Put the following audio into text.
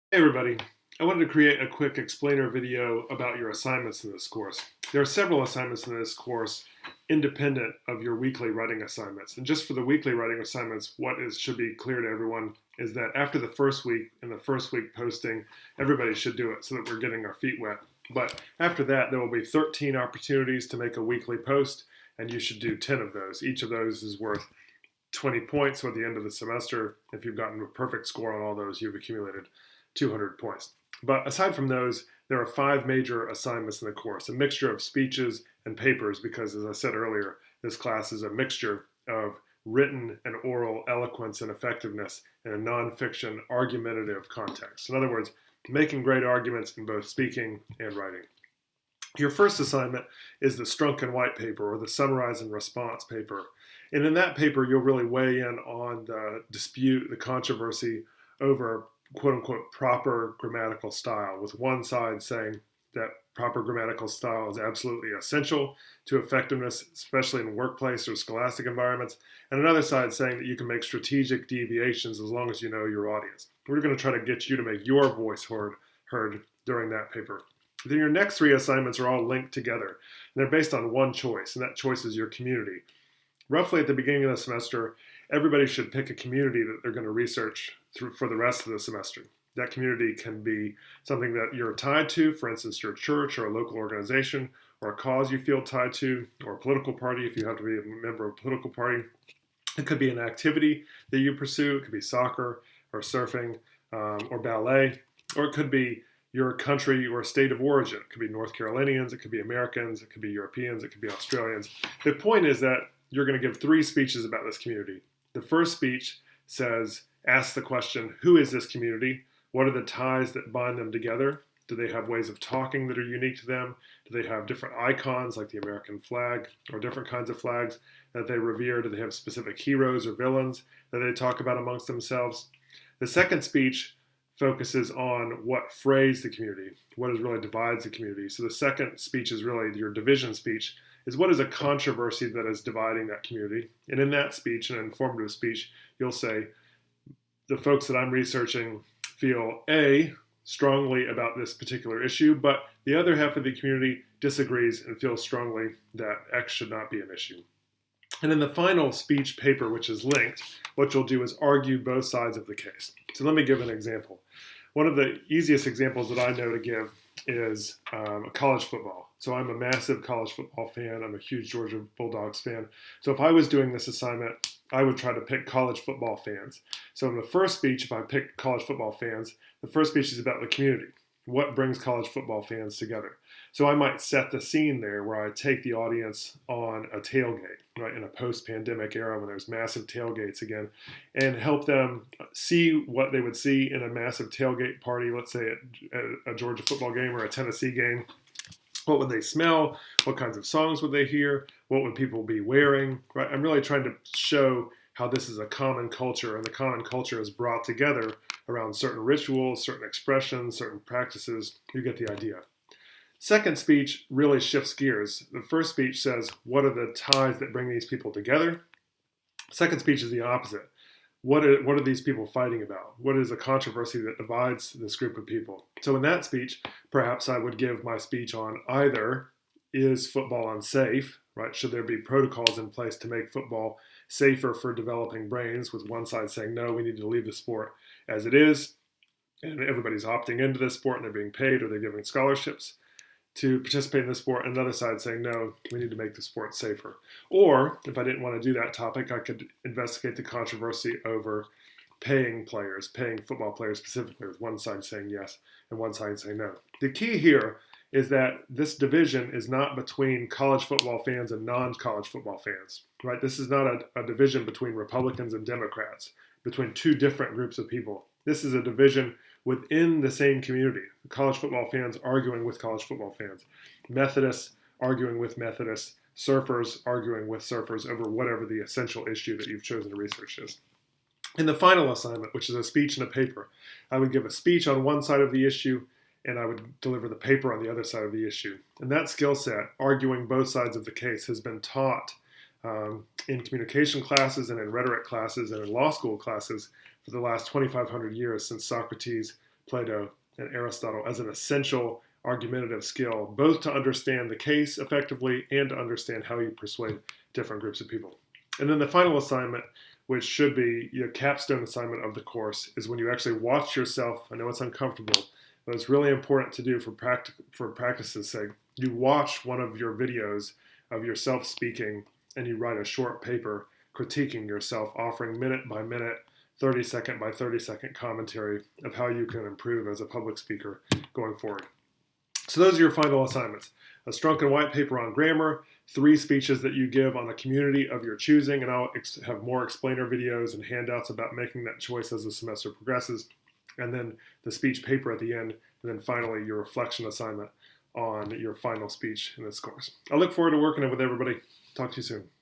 Hey everybody, I wanted to create a quick explainer video about your assignments in this course. There are several assignments in this course independent of your weekly writing assignments. And just for the weekly writing assignments, should be clear to everyone is that after the first week and the first week posting, everybody should do it so that we're getting our feet wet. But after that, there will be 13 opportunities to make a weekly post, and you should do 10 of those. Each of those is worth 20 points, so at the end of the semester, if you've gotten a perfect score on all those, you've accumulated 200 points. But aside from those, there are 5 major assignments in the course, a mixture of speeches and papers, because as I said earlier, this class is a mixture of written and oral eloquence and effectiveness in a nonfiction argumentative context. In other words, making great arguments in both speaking and writing. Your first assignment is the Strunk and White paper, or the summarize and response paper. And in that paper, you'll really weigh in on the dispute, the controversy over quote unquote proper grammatical style, with one side saying that proper grammatical style is absolutely essential to effectiveness, especially in workplace or scholastic environments, and another side saying that you can make strategic deviations as long as you know your audience. We're going to try to get you to make your voice heard during that paper. Then your next 3 assignments are all linked together, and they're based on one choice, and that choice is your community. Roughly at the beginning of the semester, everybody should pick a community that they're going to research for the rest of the semester. That community can be something that you're tied to, for instance, your church or a local organization, or a cause you feel tied to, or a political party if you have to be a member of a political party. It could be an activity that you pursue. It could be soccer or surfing or ballet, or it could be your country or state of origin. It could be North Carolinians, it could be Americans, it could be Europeans, it could be Australians. The point is that you're going to give 3 speeches about this community. The first speech asks the question, who is this community? What are the ties that bind them together? Do they have ways of talking that are unique to them? Do they have different icons like the American flag or different kinds of flags that they revere? Do they have specific heroes or villains that they talk about amongst themselves? The second speech focuses on what frays the community, what is really divides the community. So the second speech is really your division speech, is what is a controversy that is dividing that community. And in that speech, an informative speech, you'll say, the folks that I'm researching feel A, strongly about this particular issue, but the other half of the community disagrees and feels strongly that X should not be an issue. And in the final speech paper, which is linked, what you'll do is argue both sides of the case. So let me give an example. One of the easiest examples that I know to give is college football. So I'm a massive college football fan. I'm a huge Georgia Bulldogs fan. So if I was doing this assignment, I would try to pick college football fans. So in the first speech, if I pick college football fans, the first speech is about the community. What brings college football fans together? So I might set the scene there where I take the audience on a tailgate, right, in a post-pandemic era when there's massive tailgates again, and help them see what they would see in a massive tailgate party, let's say at a Georgia football game or a Tennessee game. What would they smell? What kinds of songs would they hear? What would people be wearing? Right? I'm really trying to show how this is a common culture, and the common culture is brought together around certain rituals, certain expressions, certain practices. You get the idea. Second speech really shifts gears. The first speech says, what are the ties that bring these people together? Second speech is the opposite. What are these people fighting about? What is a controversy that divides this group of people? So in that speech, perhaps I would give my speech on either, is football unsafe, right? Should there be protocols in place to make football safer for developing brains, with one side saying, no, we need to leave the sport as it is, and everybody's opting into this sport and they're being paid or they're giving scholarships to participate in the sport, and another side saying, no, we need to make the sport safer. Or if I didn't want to do that topic, I could investigate the controversy over paying players, paying football players specifically, with one side saying yes and one side saying no. The key here is that this division is not between college football fans and non-college football fans, right? This is not a division between Republicans and Democrats, between 2 different groups of people. This is a division within the same community. College football fans arguing with college football fans, Methodists arguing with Methodists, surfers arguing with surfers over whatever the essential issue that you've chosen to research is. In the final assignment, which is a speech and a paper, I would give a speech on one side of the issue and I would deliver the paper on the other side of the issue. And that skill set, arguing both sides of the case, has been taught in communication classes and in rhetoric classes and in law school classes for the last 2,500 years, since Socrates Plato, and Aristotle as an essential argumentative skill, both to understand the case effectively and to understand how you persuade different groups of people. And then the final assignment, which should be your capstone assignment of the course, is when you actually watch yourself. I know it's uncomfortable, but it's really important to do for practice's sake. You watch one of your videos of yourself speaking, and you write a short paper critiquing yourself, offering minute by minute, 30-second by 30-second commentary of how you can improve as a public speaker going forward. So those are your final assignments. A Strunk and White paper on grammar, 3 speeches that you give on a community of your choosing, and I'll have more explainer videos and handouts about making that choice as the semester progresses, and then the speech paper at the end, and then finally your reflection assignment on your final speech in this course. I look forward to working with everybody. Talk to you soon.